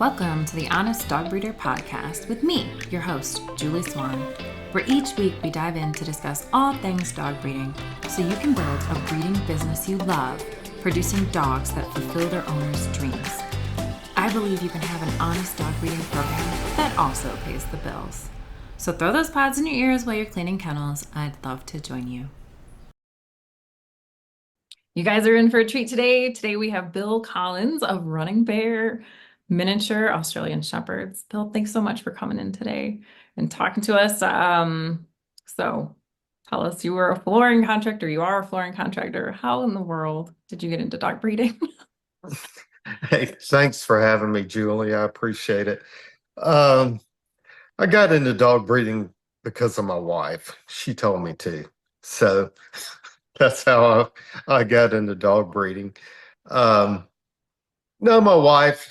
Welcome to the Honest Dog Breeder Podcast with me, your host, Julie Swan, where each week we dive in to discuss all things dog breeding so you can build a breeding business you love, producing dogs that fulfill their owners' dreams. I believe you can have an honest dog breeding program that also pays the bills. So throw those pods in your ears while you're cleaning kennels. I'd love to join you. You guys are in for a treat today. Today we have Bill Collins of Running Bear Miniature Australian Shepherds. Bill, thanks so much for coming in today and talking to us. So tell us, you are a flooring contractor. How in the world did you get into dog breeding? Hey, thanks for having me, Julie. I appreciate it. I got into dog breeding because of my wife. She told me to. So that's how I got into dog breeding. No, my wife,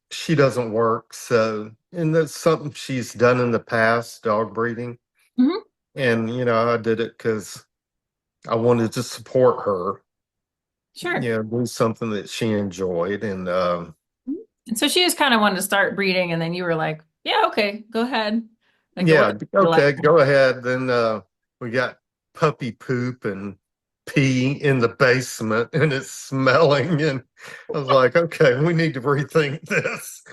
she doesn't work. So, and that's something she's done in the past, dog breeding. Mhm. And, I did it because I wanted to support her, Sure. do something that she enjoyed. And, And so she just kind of wanted to start breeding, and then you were like, yeah, okay, go ahead. Like, yeah, okay, like, go ahead. Then we got puppy poop and pee in the basement and it's smelling. And I was like, okay, we need to rethink this.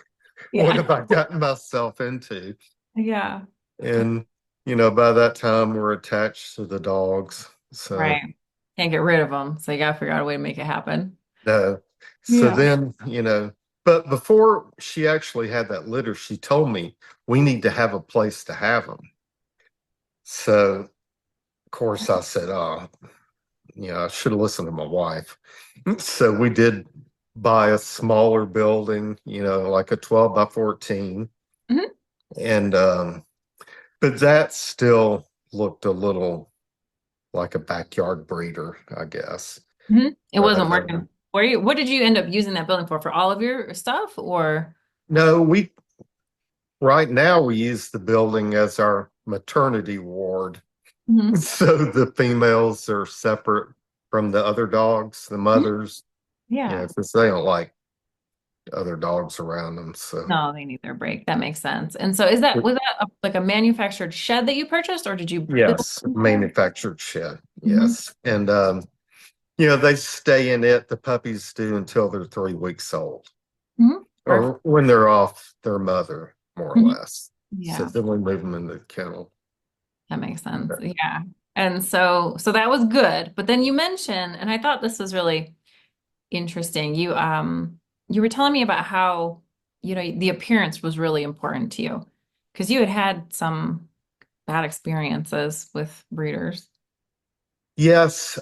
What yeah, have I gotten myself into? yeah, And, by that time we're attached to the dogs. So, right. Can't get rid of them, so you gotta figure out a way to make it happen. uh, so Yeah. then, but before she actually had that litter, she told me we need to have a place to have them. So, of course, I said, oh, I should have listened to my wife. So we did buy a smaller building, like a 12 by 14. Mhm. And, but that still looked a little like a backyard breeder, I guess. It But, wasn't working. What did you end up using that building for? For all of your stuff, or? no, right now we use the building as our maternity ward. Mhm. So the females are separate from the other dogs, the Mhm. mothers, Yeah. because they don't like other dogs around them. So No, they need their break. That makes sense. And so was that like a manufactured shed that you purchased, or did you build yes, one there? manufactured shed. Mhm. Yes. And, they stay in it. The puppies do until they're 3 weeks old Mhm. Perfect. or when they're off their mother, more or Mhm. less. So Yeah, then we move them in the kennel. that makes sense. Yeah. And so that was good. But then you mentioned, and I thought this was really interesting. You were telling me about how, the appearance was really important to you because you had some bad experiences with breeders Yes.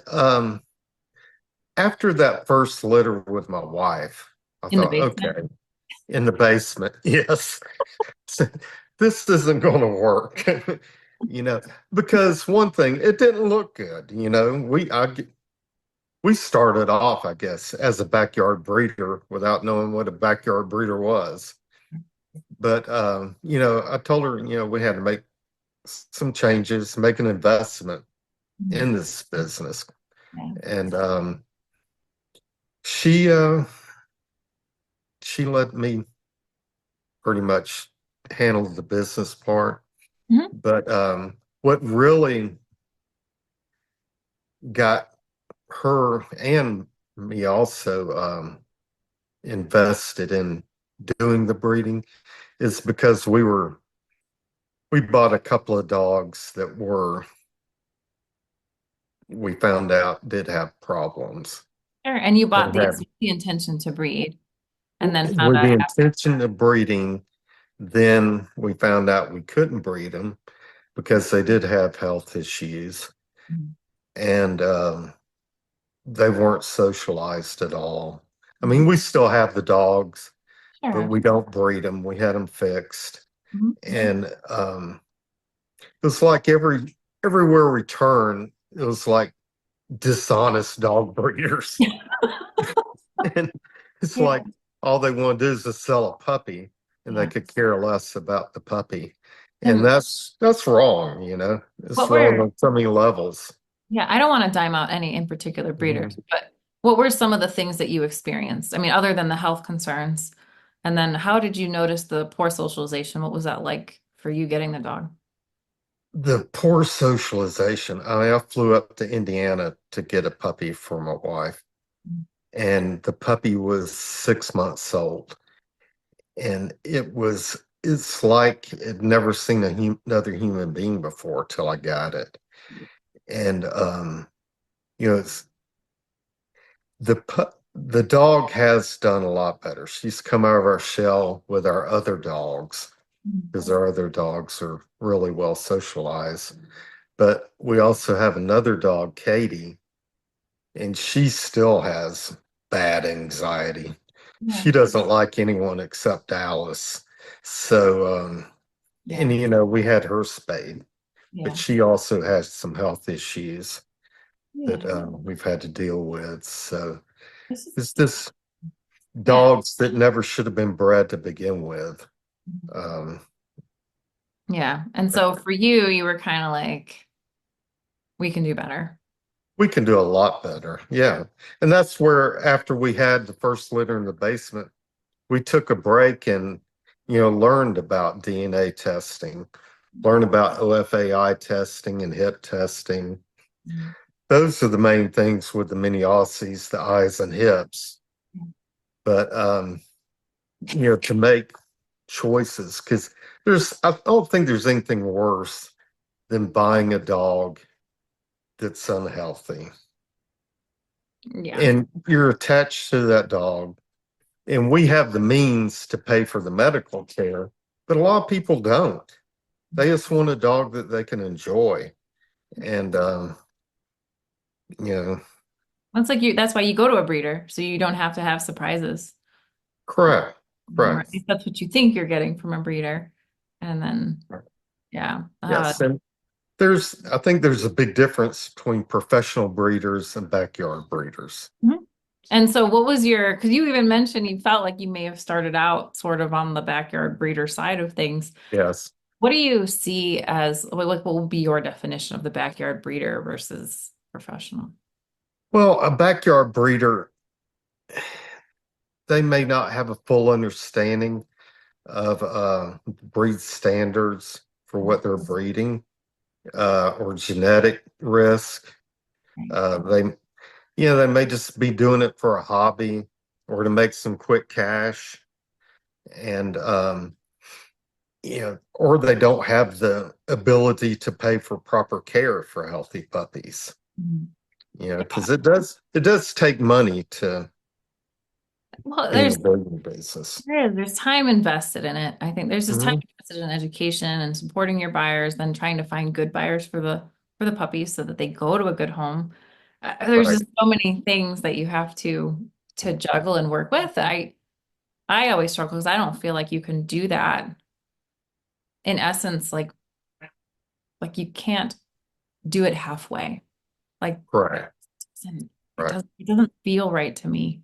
After that first litter with my wife, I in the thought, basement. okay, in the basement. Yes. This isn't going to work. you know, because one thing, it didn't look good. We started off, I guess, as a backyard breeder without knowing what a backyard breeder was. But I told her, we had to make some changes, make an investment Mhm. in this business. Yeah. And she uh she let me pretty much handle the business part. Mhm. But what really got her and me also invested in doing the breeding is because we bought a couple of dogs that we found out did have problems Sure. And you bought and these had with the intention to breed and then found with out the after. intention of breeding. Then we found out we couldn't breed them because they did have health issues Mhm. and they weren't socialized at all. I mean, Mhm. we still have the dogs, but Sure. we don't breed them. We had them fixed. Mhm. And it's like everywhere we turn, it was like dishonest dog breeders. And it's Yeah. like all they want to do is just sell a puppy and they Yeah. could care less about the puppy. And And that's wrong, It's what wrong were, on so many levels. yeah, I don't want to dime out any in particular breeders, Mhm. but what were some of the things that you experienced? I mean, other than the health concerns, And then how did you notice the poor socialization? What was that like for you getting the dog? The poor socialization. I flew up to Indiana to get a puppy for my wife, and the puppy was 6 months old. And it's like I'd never seen another human being before till I got it. And it's the dog has done a lot better. She's come out of our shell with our other dogs Mhm. because our other dogs are really well socialized. But we also have another dog, Katie, and she still has bad anxiety. Yeah. She doesn't like anyone except Alice. So, and Yeah. we had her spayed, but Yeah. she also has some health issues that Yeah. we've had to deal with. So This is, it's just yeah. dogs that never should have been bred to begin with. Um, Yeah. And so for you, you were kind of like, we can do better. we can do a lot better. Yeah. And that's where, after we had the first litter in the basement, we took a break and, learned about DNA testing, learned about OFAI testing and hip testing. Mhm. Those are the main things with the mini Aussies, the eyes and hips. But, to make choices, because I don't think there's anything worse than buying a dog that's unhealthy. Yeah. And you're attached to that dog. And we have the means to pay for the medical care, but a lot of people don't. They just want a dog that they can enjoy. And, you know, That's like that's why you go to a breeder, so you don't have to have surprises. correct, Or at correct. least that's what you think you're getting from a breeder. And then, yeah. Yes. And I think there's a big difference between professional breeders and backyard breeders. Mhm. And so what was because you even mentioned you felt like you may have started out sort of on the backyard breeder side of things. Yes. What do you see as, like, what would be your definition of the backyard breeder versus professional? Well, a backyard breeder, they may not have a full understanding of breed standards for what they're breeding, or genetic risk. Right. They they may just be doing it for a hobby or to make some quick cash, and or they don't have the ability to pay for proper care for healthy puppies. Mhm. Because it does take money to Well, be in the breeding business. there's time invested in it. I think there's just time Hmm. invested in education and supporting your buyers, then trying to find good buyers for the puppies so that they go to a good home. There's Right, just so many things that you have to juggle and work with. I always struggle because I don't feel like you can do that in essence, like you can't do it halfway. Like correct, it right. doesn't feel right to me.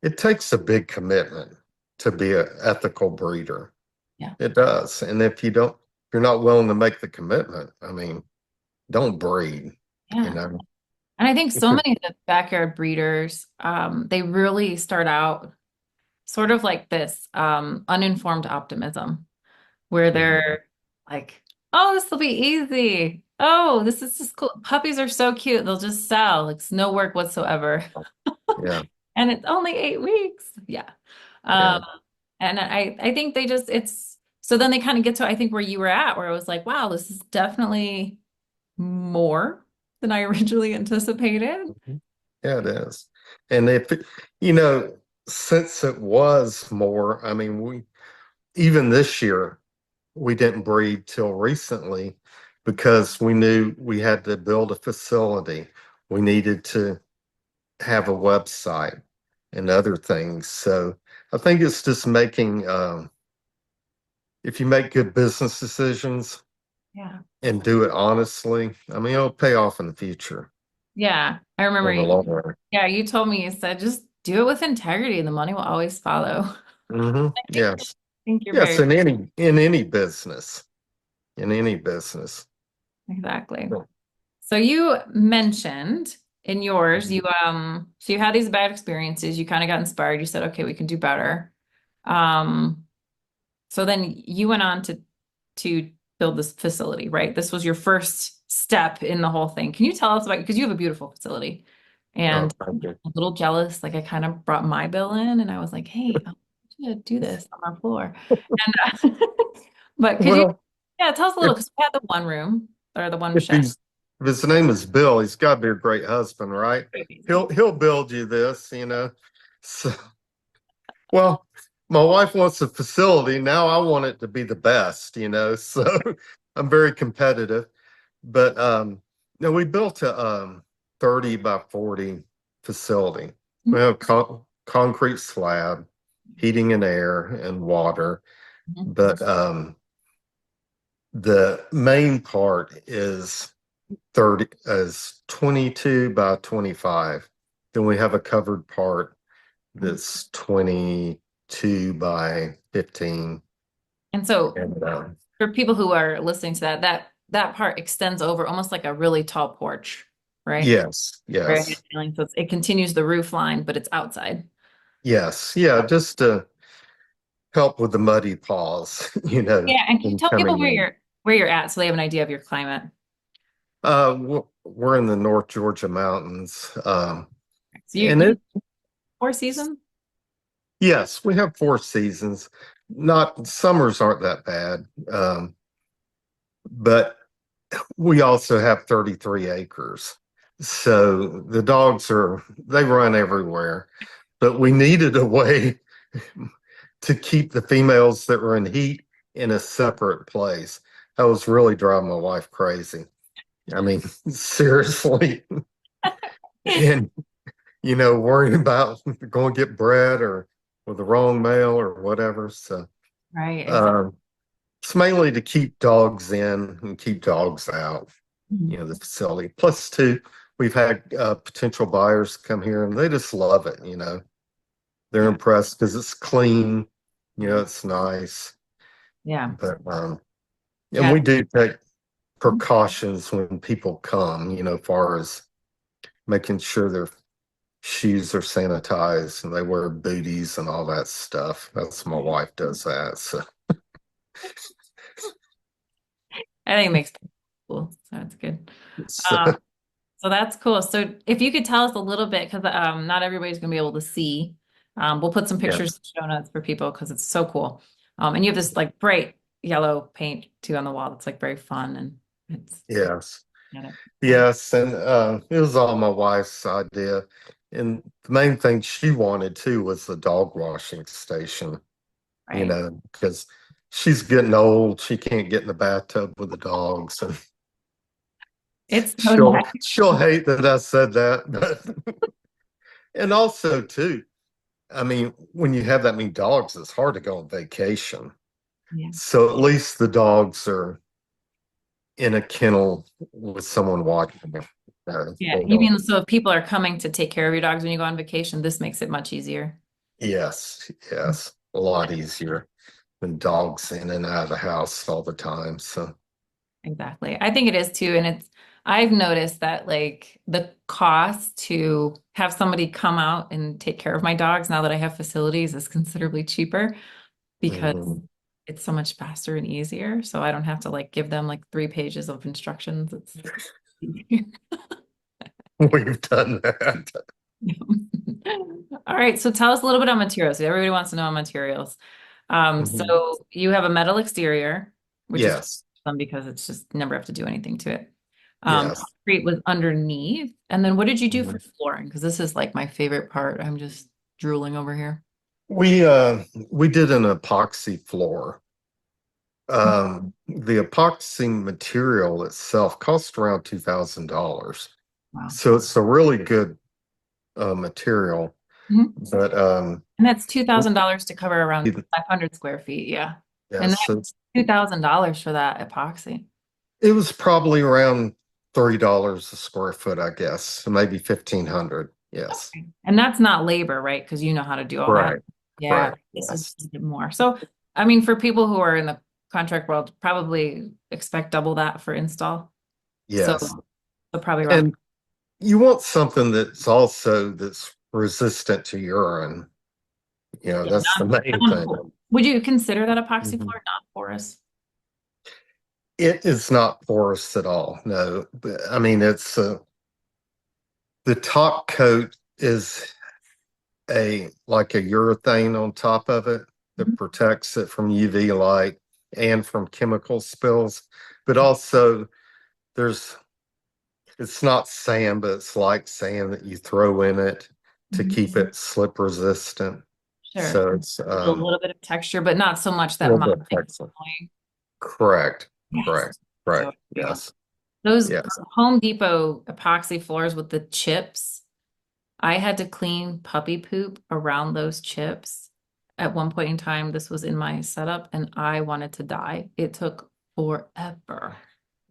It takes a big commitment to be an ethical breeder. Yeah. It does. And if you're not willing to make the commitment, I mean, don't breed, you Yeah. know. And I think If so it- many of the backyard breeders, they really start out sort of like this uninformed optimism where Mhm. they're like, oh, this will be easy. Oh, this is just cool. Puppies are so cute. They'll just sell. It's no work whatsoever. Yeah, And it's only 8 weeks. Yeah. Um, yeah, and I think they just it's so then they kind of get to I think where you were at where it was like, wow, this is definitely more than I originally anticipated. Mhm. Yeah, it is. And you know, since it was more, I mean, even this year, we didn't breed till recently because we knew we had to build a facility. We needed to have a website and other things. So I think it's just making, if you make good business decisions Yeah. and do it honestly, I mean, it'll pay off in the future Yeah. I remember in the long run. yeah, you told me you said just do it with integrity. The money will always follow. Hmm. I Yes. think you're Yes. very In any business, in any business. exactly. So you mentioned in yours, Mhm. so you had these bad experiences, you kind of got inspired, you said, okay, we can do better. So then you went on to build this facility, right? This was your first step in the whole thing. Can you tell us about, because you have a beautiful facility, and Thank you. I'm a little jealous. Like I kind of brought my bill in and I was like, hey, I should do this on our floor. And but could you, Well, yeah, tell us a little, if, because we had the one room or the one if shed. if his name is Bill, he's got to be a great husband, right? He'll build you this, So, well, my wife wants a facility. Now I want it to be the best. So I'm very competitive. But no, we built a 30 by 40 facility. We have concrete slab, heating and air and water. Mhm. But the main part is 22 by 25. Then we have a covered part that's 22 by 15. And so And for people who are listening to that, that part extends over almost like a really tall porch, right? yes, Very high yes, ceiling. So it continues the roof line, but it's outside. yes. Yeah, just to help with the muddy paws, Yeah, and can you when tell people coming in. where you're at so they have an idea of your climate? We're in the North Georgia mountains. So And you it, four seasons? yes, we have 4 seasons. Not Summers aren't that bad. But we also have 33 acres. So the they run everywhere. But we needed a way to keep the females that were in heat in a separate place. That was really driving my wife crazy. I mean, seriously. And, worrying about going to get bred or with the wrong male or whatever. So, Right, exactly. um, it's mainly to keep dogs in and keep dogs out, Mhm. the facility. Plus, too, we've had potential buyers come here and they just love it. They're Yeah. impressed because it's clean, Yeah. it's nice. Yeah. But, and Yeah. we do take precautions when people come, far as making sure their shoes are sanitized and they wear booties and all that stuff. That's my wife does that. So, I think it makes people cool. So that's good. so Um, so that's cool. So if you could tell us a little bit, because not everybody's going to be able to see. We'll put some yeah, pictures in show notes for people because it's so cool. And you have this like bright yellow paint too on the wall. That's like very fun and it's yes. get it. So, Yes, and it was all my wife's idea. And the main thing she wanted too was the dog washing station, right. because she's getting old. She can't get in the bathtub with the dogs, and It's so she'll nice. she'll hate that I said that. But and also too, I mean, when you have that many dogs, it's hard to go on vacation. Yeah. So at least the dogs are in a kennel with someone watching them. Yeah. They You don't. mean so if people are coming to take care of your dogs when you go on vacation, this makes it much easier. Yes, yes, a lot easier than dogs in and out of the house all the time. So, Exactly. I think it is too. And I've noticed that like the cost to have somebody come out and take care of my dogs now that I have facilities is considerably cheaper because mhm. it's so much faster and easier. So I don't have to like give them like 3 pages of instructions. It's We've done that. all right. So tell us a little bit on materials. Everybody wants to know on materials. Mhm. So you have a metal exterior, which is Yes, fun because it's just never have to do anything to it. yes. Concrete was underneath. And then what did you do for Mhm. flooring? Because this is like my favorite part. I'm just drooling over here. We did an epoxy floor. The epoxy material itself cost around $2,000. Wow. So it's a really good material. Mhm. But And that's $2,000 to cover around 500 square feet. Yeah. And yes, that's $2,000 for that epoxy. it was probably around $30 a square foot, I guess, so maybe 1,500. Yes. Okay. And that's not labor, right? Because you know how to do all that. Right. Yeah, Right. this is Yes. a bit more. So, I mean, for people who are in the contract world, probably expect double that for install. So, Yes. probably around. And you want something that's resistant to urine. Yeah, That's the main thing. would you consider that epoxy Mhm. floor not porous? It is not porous at all. No, but I mean, the top coat is like a urethane on top of it that Mhm. protects it from UV light and from chemical spills. But also there's it's not sand, but it's like sand that you throw in it to Mhm. keep it slip resistant. Sure. So it's A little bit of texture, but not so much a that little mud bit makes flexible. it annoying. Correct. Yes. Correct. Right. So yeah. Yes. Those Yes. Home Depot epoxy floors with the chips, I had to clean puppy poop around those chips. At one point in time, this was in my setup and I wanted to die. It took forever.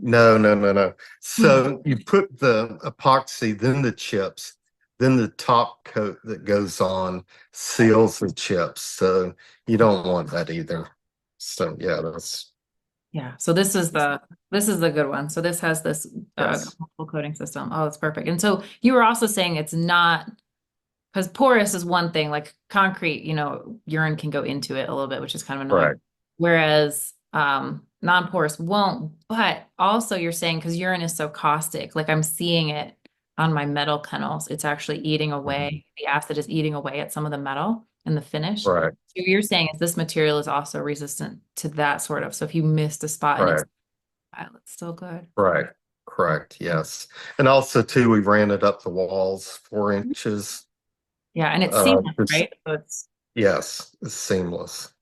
No, no, no, no. So you put the epoxy, then the chips, then the top coat that goes on seals the chips. So you don't want that either. So yeah, that's Yeah, so this is the good one. So this has this yes, chemical coating system. Oh, it's perfect. And so you were also saying it's not because porous is one thing, like concrete, urine can go into it a little bit, which is kind of annoying. correct. Whereas non-porous won't, but also you're saying because urine is so caustic, like I'm seeing it on my metal kennels, it's actually eating Mhm. away, the acid is eating away at some of the metal and the finish. Right, So you're saying is this material is also resistant to that sort of. So if you missed a spot and right, it's still good. right, correct. Yes. And also too, we ran it up the walls 4 inches. Yeah, and it's seamless, Just right? So yes, it's seamless.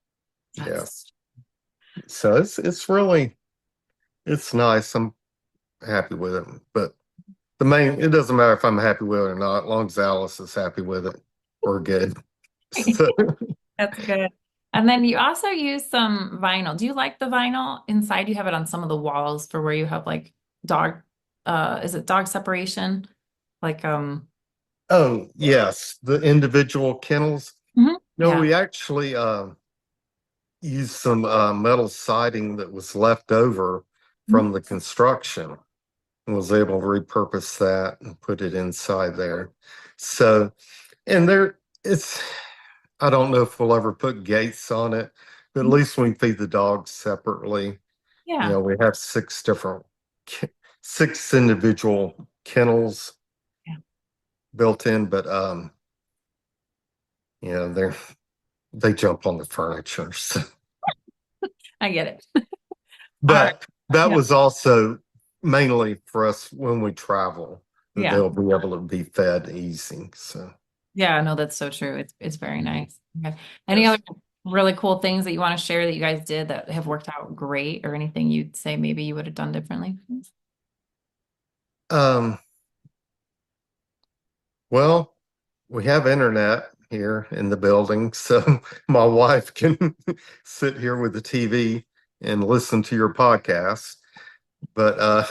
that's Yes. So it's nice. I'm happy with it. But it doesn't matter if I'm happy with it or not, as long as Alice is happy with it, we're good. So, That's good. And then you also use some vinyl. Do you like the vinyl inside? You have it on some of the walls for where you have like dog, is it dog separation? Like, oh, yes, the individual kennels. No, yeah. we actually used some metal siding that was left over Mhm. from the construction and was able to repurpose that and put it inside there. So, and I don't know if we'll ever put gates on it, but at least we feed the dogs separately. Yeah. We have six individual kennels Yeah. built in, but they jump on the furniture. So. I get it. All right. But that Yeah. was also mainly for us when we travel, that Yeah. they'll be able to be fed easy. So Yeah. No, that's so true. It's very nice. Okay. Any other yes. really cool things that you want to share that you guys did that have worked out great or anything you'd say maybe you would have done differently? Um, well, we have internet here in the building, so my wife can sit here with the TV and listen to your podcast. But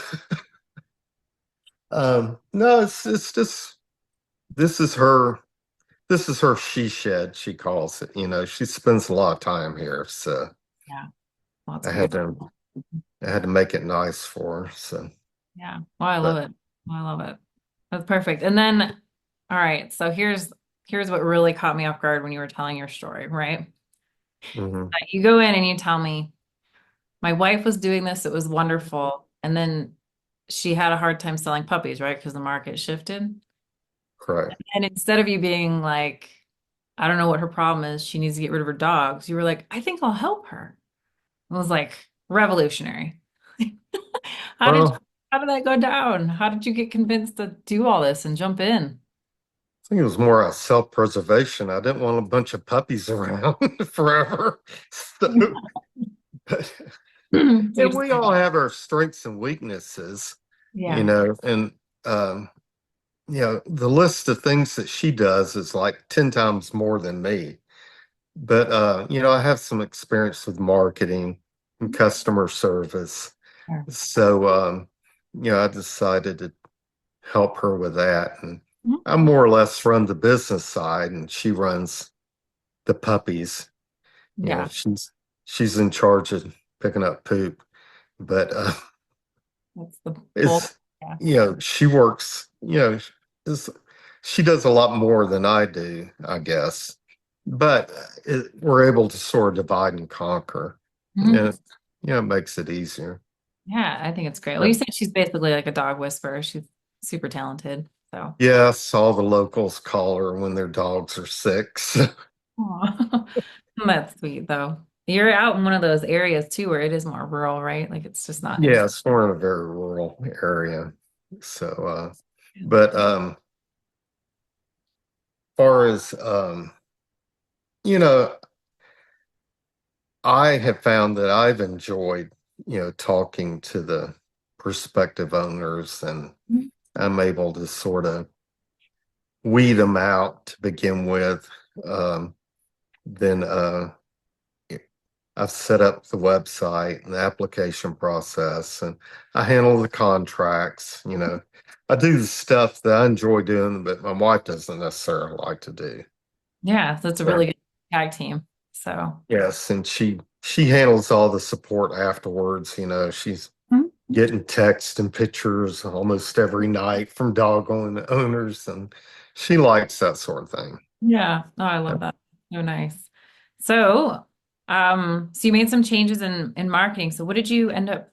no, it's just this is her this is her she shed, she calls it. She spends a lot of time here, so Yeah. Well, that's I great. had to I had to make it nice for her. So, Yeah. Well, I love but it. I love it. That's perfect. And then, all right. So here's what really caught me off guard when you were telling your story, right? mhm, You go in and you tell me, my wife was doing this, it was wonderful. And then she had a hard time selling puppies, right? Because the market shifted. correct. And instead of you being like, I don't know what her problem is, she needs to get rid of her dogs, you were like, I think I'll help her. It was like revolutionary. How did Well, how did that go down? How did you get convinced to do all this and jump in? I think it was more a self-preservation. I didn't want a bunch of puppies around forever. So, but, So you and just we all have our strengths and weaknesses, yeah. and um, the list of things that she does is like 10 times more than me. But I have some experience with marketing and customer service. Sure. So I decided to help her with that. And Mhm. I more or less run the business side and she runs the puppies. Yeah, She's in charge of picking up poop. But that's the bulk. it's Yeah. she works, is she does a lot more than I do, I guess. but we're able to sort of divide and conquer, and Mhm. it makes it easier. Yeah, I think it's great. Well, Yeah. you said she's basically like a dog whisperer. She's super talented. So, Yes, all the locals call her when their dogs are sick. So, aw. That's sweet though. You're out in one of those areas too where it is more rural, right? Like it's just not as yes, we're in a very rural area. So, but far as you know, I have found that I've enjoyed, talking to the prospective owners, and I'm able to sort of weed them out to begin with. Um, then I've set up the website and the application process, and I handle the contracts. I do the stuff that I enjoy doing, but my wife doesn't necessarily like to do. yeah, so it's a Yeah. really good tag team. So, Yes, and she handles all the support afterwards. She's mhm. getting texts and pictures almost every night from dog owners, and she likes that sort of thing. Yeah. Oh, I love that. So nice. So, so you made some changes in marketing. So what did you end up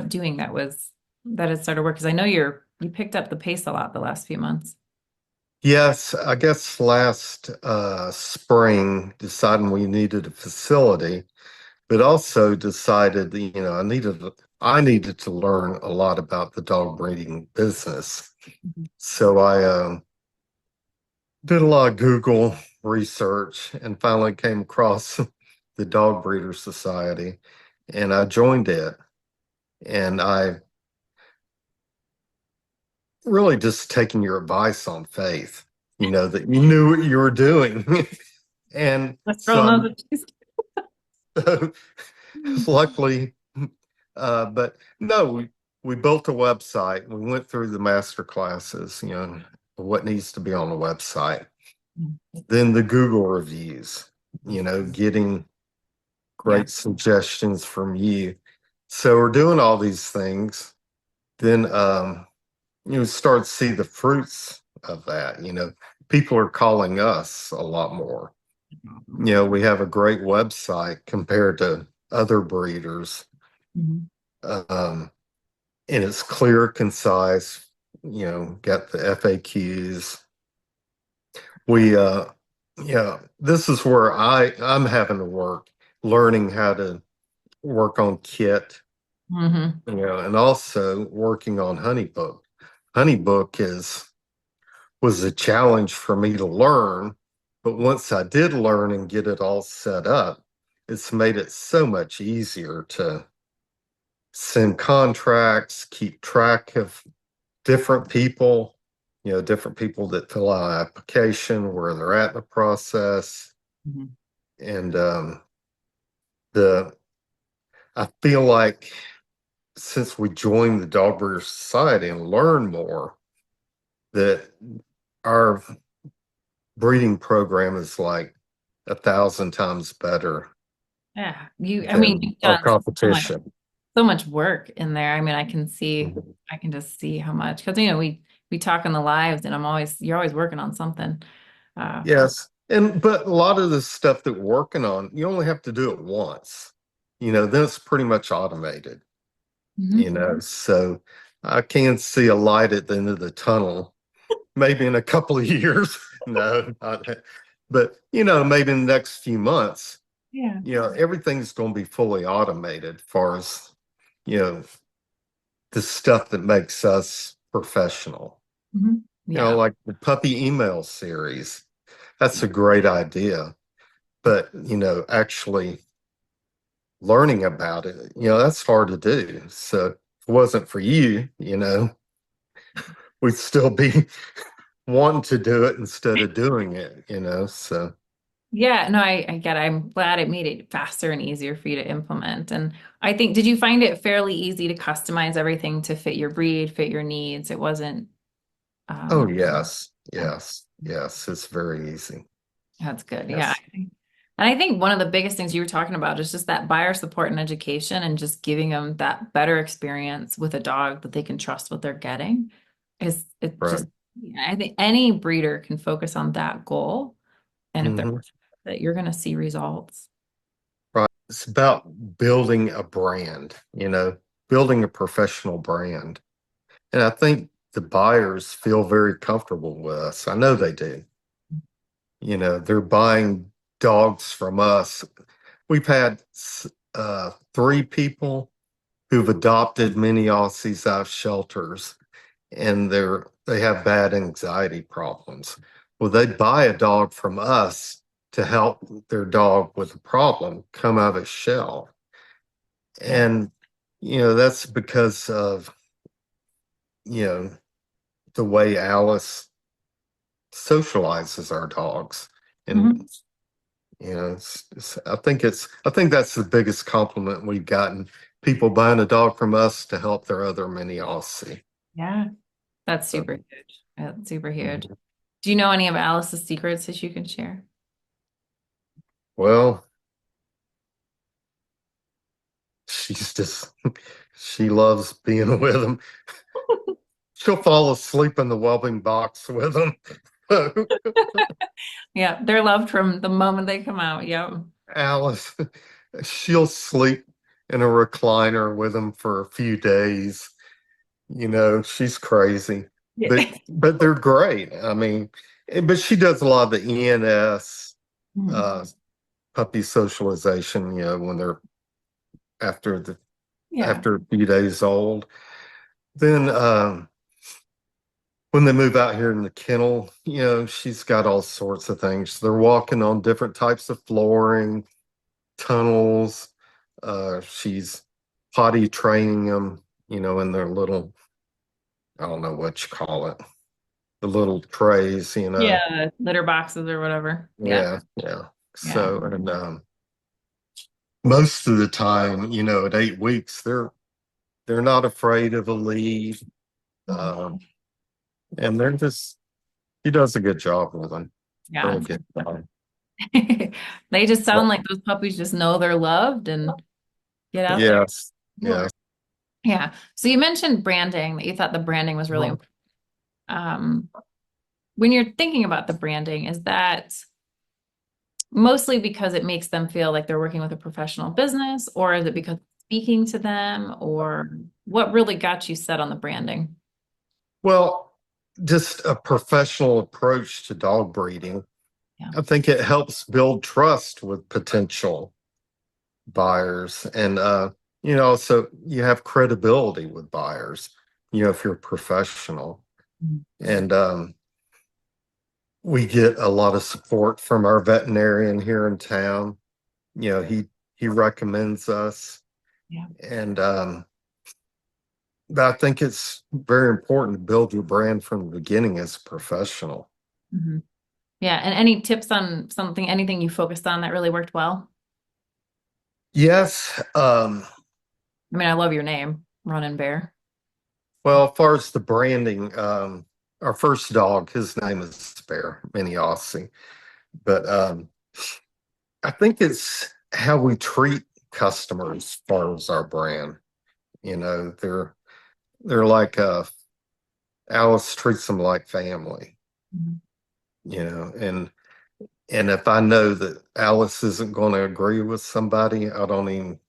doing that has started work? Because I know you picked up the pace a lot the last few months. Yes, I guess last spring deciding we needed a facility, but also decided that, I needed to learn a lot about the dog breeding business. Mhm. So I did a lot of Google research and finally came across the Dog Breeder Society, and I joined it. And I really just taking your advice on faith, that you knew what you were doing. And This girl so knows what she's doing. luckily, but no, we built a website. We went through the master classes, what needs to be on the website. Then the Google reviews, getting Yeah. great suggestions from you. So we're doing all these things. Then start to see the fruits of that. People are calling us a lot more. We have a great website compared to other breeders. Mhm. Um, and it's clear, concise, got the FAQs. We this is where I'm having to work, learning how to work on kit, Mhm. and also working on Honeybook. Honeybook was a challenge for me to learn, but once I did learn and get it all set up, it's made it so much easier to send contracts, keep track of different people, different people that fill out an application, where they're at in the process. Mhm. And the I feel like since we joined the Dog Breeder Society and learned more, that our breeding program is like 1,000 times better Yeah. I mean, than you've our done competition. so much work in there. I mean, Mhm. I can just see how much, because we talk in the lives, and you're always working on something. So, Yes. But a lot of the stuff that we're working on, you only have to do it once. Then it's pretty much automated, mhm. so I can see a light at the end of the tunnel, maybe in a couple of years. No, not, but maybe in the next few months, Yeah. everything's going to be fully automated as far as, you know, the stuff that makes us professional. Mhm. Yeah. Like the puppy email series. That's a great idea. But, actually learning about it, that's hard to do. So if it wasn't for you, we'd still be wanting to do it instead of doing it. So, Yeah, no, I get it. I'm glad it made it faster and easier for you to implement. And I think, did you find it fairly easy to customize everything to fit your breed, fit your needs? It wasn't, oh, um, yes, yeah, yes, yes, it's very easy. that's good. Yeah. Yes. And I think one of the biggest things you were talking about is just that buyer support and education, and just giving them that better experience with a dog that they can trust what they're getting. Is it Right. just, I think any breeder can focus on that goal. And if they're Hmm. that you're going to see results. Right. It's about building a brand, building a professional brand. And I think the buyers feel very comfortable with us. I know they do. They're buying dogs from us. We've had three people who've adopted mini Aussies out of shelters, and they have bad anxiety problems. Well, they buy a dog from us to help their dog with a problem come out of its shell. Yeah. And, that's because of, you know, the way Alice socializes our dogs. Mhm. And, I think that's the biggest compliment we've gotten. People buying a dog from us to help their other mini Aussie. Yeah. That's So, super huge. That's super huge. mhm. Do you know any of Alice's secrets that you can share? Well, she's just, she loves being with them. She'll fall asleep in the webbing box with them. Yeah, they're loved from the moment they come out. Yep. Alice, she'll sleep in a recliner with them for a few days. She's crazy, Yeah. but they're great. I mean, but she does a lot of the ENS, Mhm. uh, puppy socialization. When they're after the Yeah. after a few days old. Then when they move out here in the kennel, she's got all sorts of things. They're walking on different types of flooring, tunnels. She's potty training them, in their little, I don't know what you call it, the little trays. Yeah, litter boxes or whatever. Yeah. Yeah, yeah. Yeah. So, and most of the time, at 8 weeks, they're not afraid of a lead. Um, and they're just, he does a good job with them. Yeah. Really good job. They just sound like those puppies just know they're loved and get out there. Yes, yes. Yeah. So you mentioned branding, that you thought the branding was really important. Um, when you're thinking about the branding, is that mostly because it makes them feel like they're working with a professional business, or is it because speaking to them, or what really got you set on the branding? Well, just a professional approach to dog breeding. Yeah. I think it helps build trust with potential buyers. And, so you have credibility with buyers, if you're professional. Mhm. And we get a lot of support from our veterinarian here in town. He recommends us. Yeah. And but I think it's very important to build your brand from the beginning as a professional. Mhm. Yeah. And any tips on anything you focused on that really worked well? Yes. I mean, I love your name, Run and Bear. Well, as far as the branding, our first dog, his name is Spare, Mini Aussie. But I think it's how we treat customers as far as our brand. They're like Alice treats them like family, Mhm. and if I know that Alice isn't going to agree with somebody, I don't even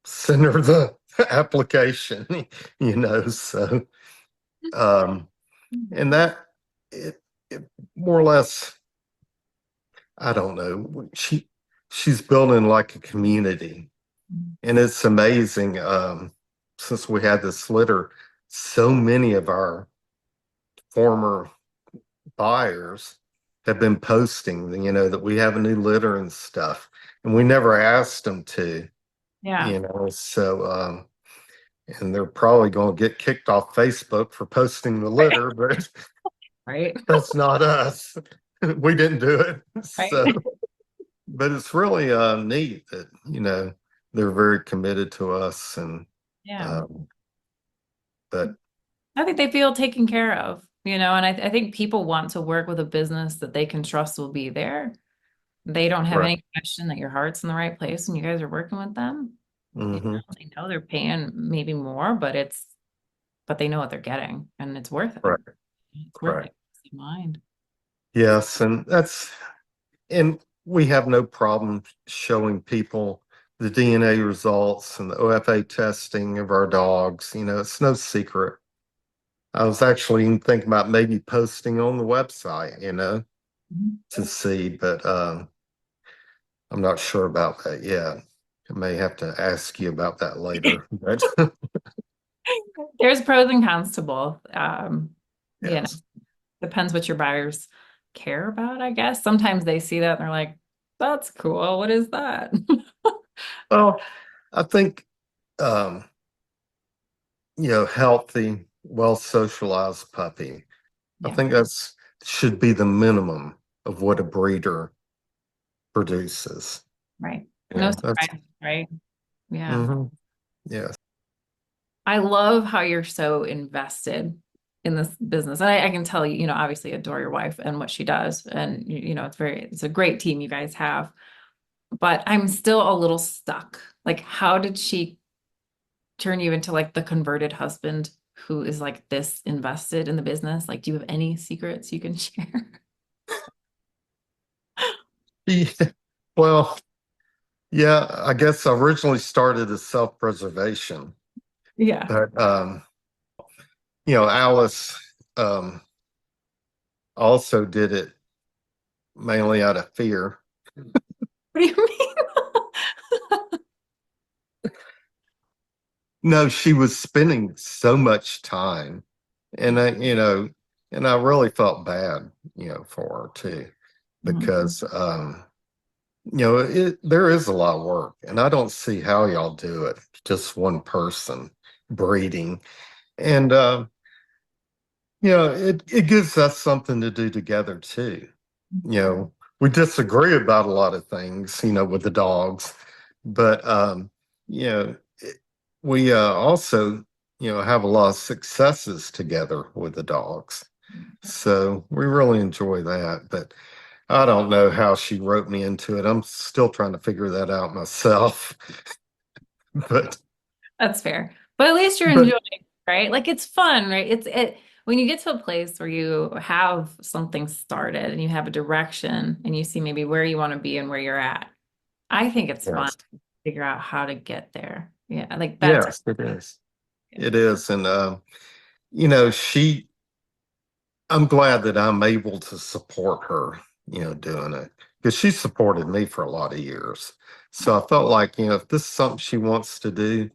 send her the application, so um and that it, it more or less, I don't know, she's building like a community, and it's amazing. Since we had this litter, so many of our former buyers have been posting, that we have a new litter and stuff, and we never asked them to, Yeah. so and they're probably going to get kicked off Facebook for posting the litter, but Right. that's not us. We didn't do it. Right. So, but it's really neat that, they're very committed to us, and Yeah. um, but I think they feel taken care of, and I think people want to work with a business that they can trust will be there. They don't have right. any question that your heart's in the right place when you guys are working with them. Hmm. They know they're paying maybe more, but they know what they're getting, and it's worth it. Right. It's worth Right. it. Peace of mind. Yes, and that's, and we have no problem showing people the DNA results and the OFA testing of our dogs. It's no secret. I was actually even thinking about maybe posting on the website, to see, but I'm not sure about that yet. I may have to ask you about that later. But There's pros and cons to both. You know, yes. depends what your buyers care about, I guess. Sometimes they see that and they're like, that's cool. What is that? Well, I think um, healthy, well socialized puppy. I Yeah, think that's should be the minimum of what a breeder produces. right. No That's surprise, right? Yeah. hmm yes. I love how you're so invested in this business. And I can tell you, obviously adore your wife and what she does. And it's a great team you guys have. But I'm still a little stuck. Like, how did she turn you into like the converted husband who is like this invested in the business? Like, do you have any secrets you can share? Yeah. Well, yeah, I guess I originally started as self-preservation, Yeah. but Alice also did it mainly out of fear. What do you mean? No, she was spending so much time, and I really felt bad, for her too, Mhm. because there is a lot of work, and I don't see how y'all do it, just one person breeding, and it gives us something to do together too. You know, we disagree about a lot of things, with the dogs, but you know, we also, have a lot of successes together with the dogs. So we really enjoy that. But I don't know how she wrote me into it. I'm still trying to figure that out myself. But That's fair. But at least you're but enjoying, it, right? Like it's fun, right? It when you get to a place where you have something started and you have a direction and you see maybe where you want to be and where you're at. I think it's fun yes, to figure out how to get there. Yeah, like that's yes, it is. yeah. It is. And she I'm glad that I'm able to support her, doing it because she supported me for a lot of years. So I felt like, if this is something she wants to do,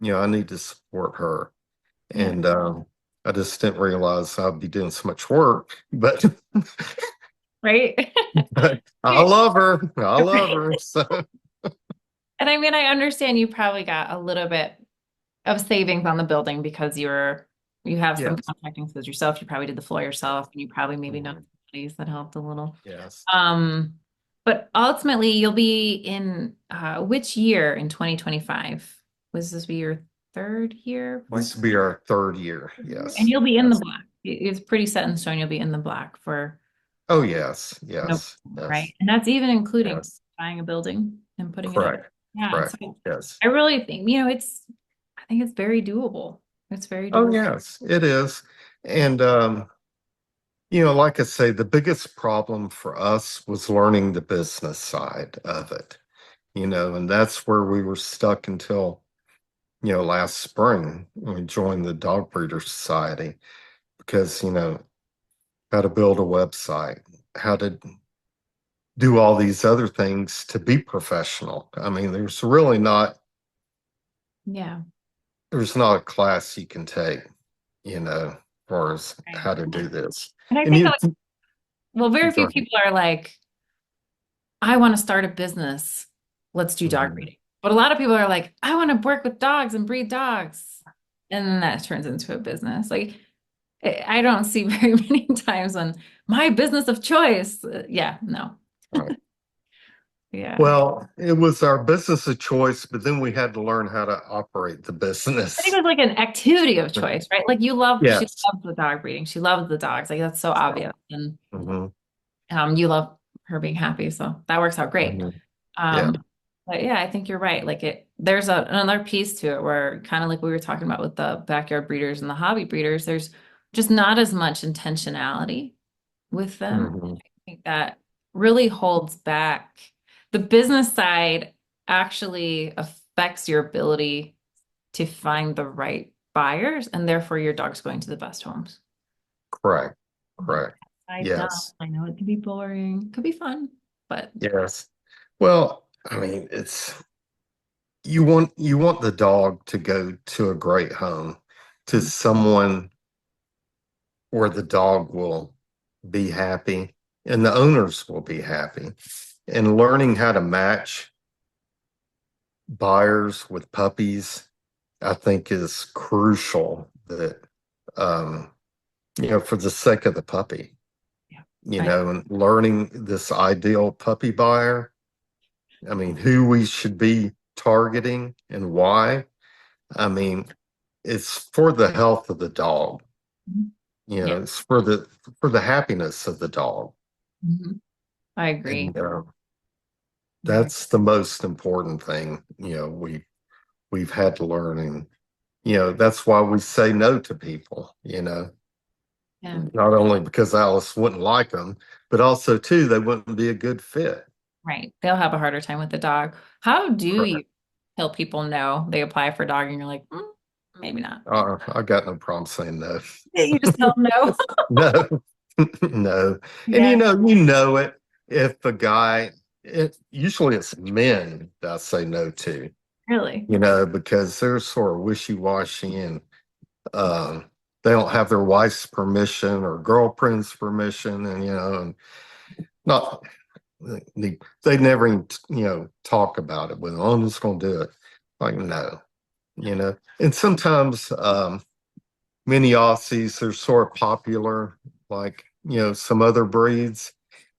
I need to support her. Yeah, And I just didn't realize I'd be doing so much work, but right? but I love her. I love Right. her. So And I mean, I understand you probably got a little bit of savings on the building because you have some yes. contracting skills yourself. You probably did the floor yourself, and you probably maybe know Mhm. somebody that helped a little. Yes. Um, but ultimately, you'll be in which year in 2025? Was this be your third year, fourth This will be our third year. year? And Yes. you'll be in the Yes. black. It's pretty set in stone. You'll be in the black for Oh, yes. no, Yes. right? Yes. And that's even including Yes. buying a building and putting it up. Correct. Yeah. Correct. So Yes. I really think, I think it's very doable. It's very Oh, doable. yes, it is. And, like I say, the biggest problem for us was learning the business side of it, and that's where we were stuck until, last spring when we joined the Dog Breeder Society because, how to build a website, how to do all these other things to be professional. I mean, Yeah. there's not a class you can take, as far as Right. how to do this. And I And think you, well, very go few ahead. people are like, I want to start a business. Let's do dog Mhm. breeding. But a lot of people are like, I want to work with dogs and breed dogs. And then that turns into a business. Like, I don't see very many times when my business of choice. Yeah, no. Right. Yeah. Well, it was our business of choice, but then we had to learn how to operate the I think it business. was like an activity of choice, right? Like she Yes. loves the dog breeding. She loves the dogs. Like that's so obvious. And hmm you love her being happy. So that works out great. hmm Yeah. Um, but yeah, I think you're right. Like there's another piece to it where kind of like we were talking about with the backyard breeders and the hobby breeders, there's just not as much intentionality with them. hmm I think that really holds back. The business side actually affects your ability to find the right buyers, and therefore your dog's going to the best homes. Correct. The Correct. side's not. Yes. I know it can be boring, could be fun, but Yes. Well, I mean, it's you want the dog to go to a great home, to someone where the dog will be happy and the owners will be happy. And learning how to match buyers with puppies, I think is crucial that um, for the sake of the puppy, yeah, I and learning this ideal puppy buyer. I mean, who we should be targeting and why. I mean, it's for the health of the dog. yeah, It's for the happiness of the dog. mhm. I agree. And I- that's the most important thing, we've had to learn. And, that's why we say no to people, Yeah, not only because Alice wouldn't like them, but also too, they wouldn't be a good fit. right. They'll have a harder time with the dog. How do you Correct. tell people no? They apply for a dog and you're like, maybe not. I got no problem saying no. Yeah, you just tell them no. No, no. And Yeah, it if the guy, usually it's men that I say no to, really. because they're sort of wishy-washy and um, they don't have their wife's permission or girlfriend's permission, and not they never even talk about it with them. I'm just gonna do it. Like, no, and sometimes many Aussies are sort of popular, like some other breeds,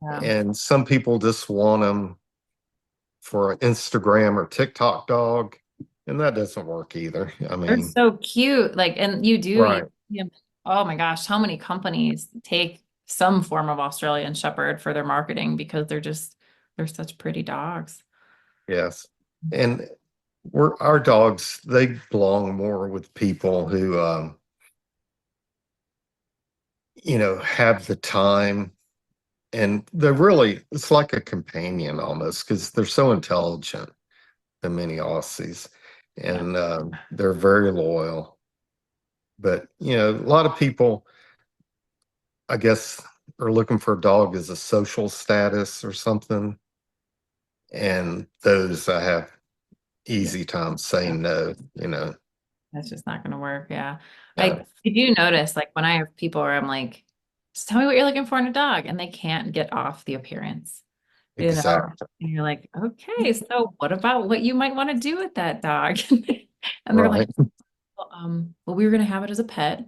Yeah. and some people just want them for an Instagram or TikTok dog, and that doesn't work either. I They're mean, so cute. Like, and right. oh my gosh, how many companies take some form of Australian Shepherd for their marketing because they're such pretty dogs. Yes. And our dogs, they belong more with people who, have the time, and it's like a companion almost because they're so intelligent, the many Aussies, Yeah. and they're very loyal. But, a lot of people, I guess, are looking for a dog as a social status or something. And those I have Yeah. easy time Yeah. saying no, That's just not gonna work. Yeah. Yeah, I do notice like when I have people where I'm like, just tell me what you're looking for in a dog, and they can't get off the appearance, you know? exactly. And you're like, okay, so what about what you might want to do with that dog? And they're like, Right. well, we were gonna have it as a pet.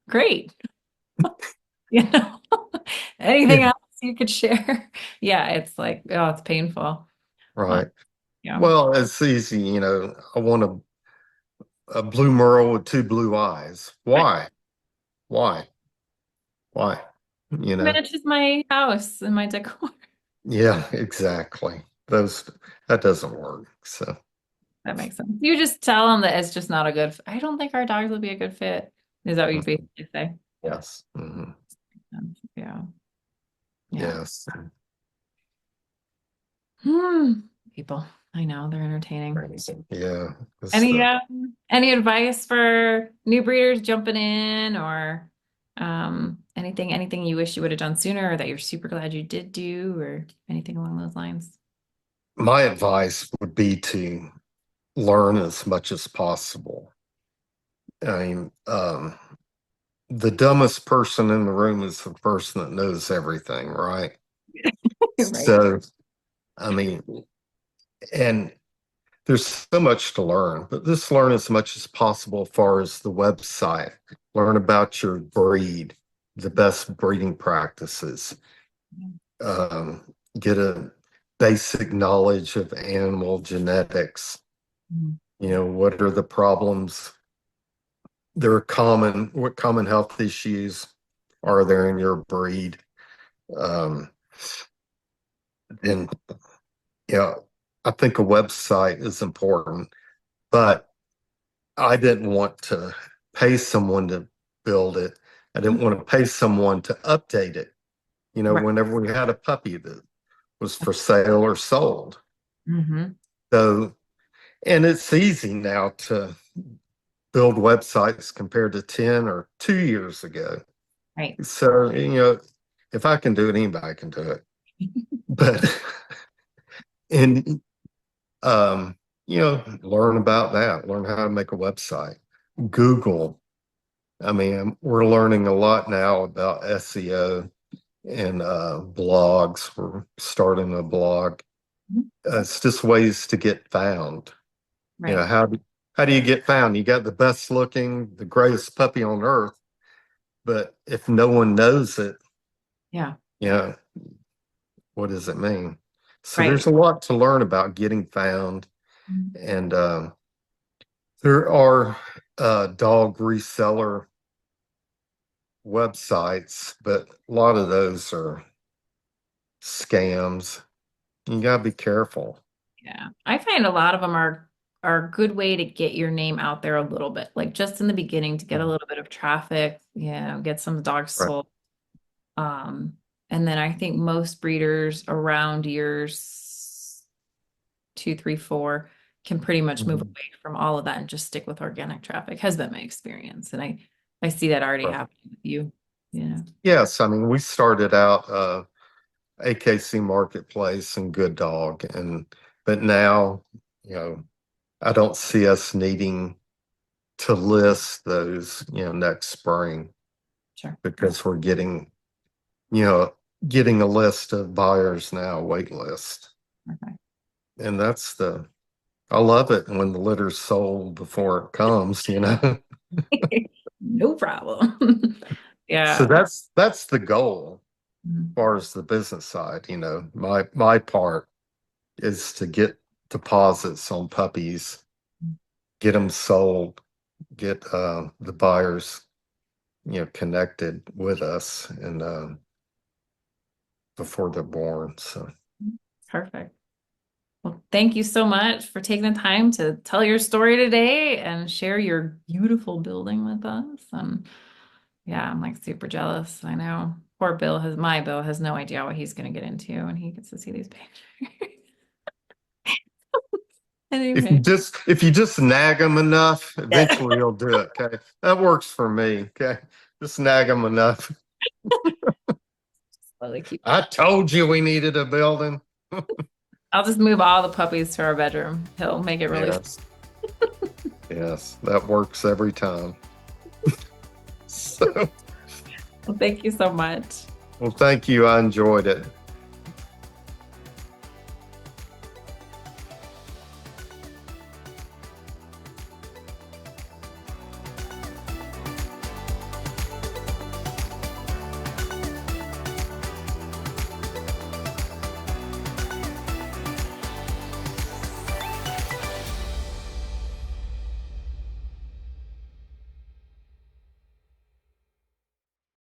Great. You know, anything Yeah, else you could share? Yeah, it's like, oh, it's painful. Uh, right. yeah. Well, it's easy, I want a blue merle with two blue eyes. Right. Why? Why? Why? You know? Matches my house and my decor. Yeah, exactly. That doesn't work. So, That makes sense. You just tell them that it's just not a good, I don't think our dogs would be a good fit. Is that what you mm, basically say? yes. Yeah. Yeah. Yes. Hmm. People, I know they're entertaining. Crazy. Yeah. It's the Any advice for new breeders jumping in or anything you wish you would have done sooner or that you're super glad you did do or anything along those lines? My advice would be to learn as much as possible. I mean, the dumbest person in the room is the person that knows everything, right? Right. So, I mean, and there's so much to learn, but just learn as much as possible as far as the website. Learn about your breed, the best breeding practices. Get a basic knowledge of animal genetics. Mhm. What are the problems? What common health issues are there in your breed? Um, and yeah, I think a website is important, but I didn't want to pay someone to build it. I didn't want to pay someone to update it. Right. whenever we had a puppy that was for sale or sold. Mm-hmm. So, and it's easy now to build websites compared to 10 or 2 years ago. Right. So, if I can do it, anybody can do it. But, and, learn about that, learn how to make a website. Google. I mean, we're learning a lot now about SEO and blogs. We're starting a blog. It's just ways to get found. Right. How do you get found? You got the best looking, the greatest puppy on earth, but if no one knows it, Yeah. you know, what does it mean? So Right. there's a lot to learn about getting found, Mhm. and there are dog reseller websites, but a lot of those are scams. You gotta be careful. Yeah. I find a lot of them are a good way to get your name out there a little bit, like just in the beginning to get a little bit of traffic, get some dogs Right. sold. And then I think most breeders around years 2, 3, 4 can pretty much move Mhm. away from all of that and just stick with organic traffic, has been my experience. And I see that already Right. happening with you. Yeah. Yes, I mean we started out AKC Marketplace and Good Dog, but now, I don't see us needing to list those, next spring Sure. because we're you know, getting a list of buyers now, wait list. Okay. And I love it when the litter's sold before it comes. No problem. So Yeah. that's the goal as Mhm. far as the business side. My part is to get deposits on puppies, get them sold, get the buyers, connected with us and before they're born. So Perfect. Well, thank you so much for taking the time to tell your story today and share your beautiful building with us. Yeah, I'm like super jealous. I know my Bill has no idea what he's going to get into when he gets to see these pictures. Anyway. if you just nag them enough, Yeah. eventually he'll do it. Okay, that works for me. Okay, just nag them enough. Slowly keep. I told you we needed a building. I'll just move all the puppies to our bedroom. He'll make it really. Yes, yes, that works every time. So, Well, thank you so much. well, thank you. I enjoyed it.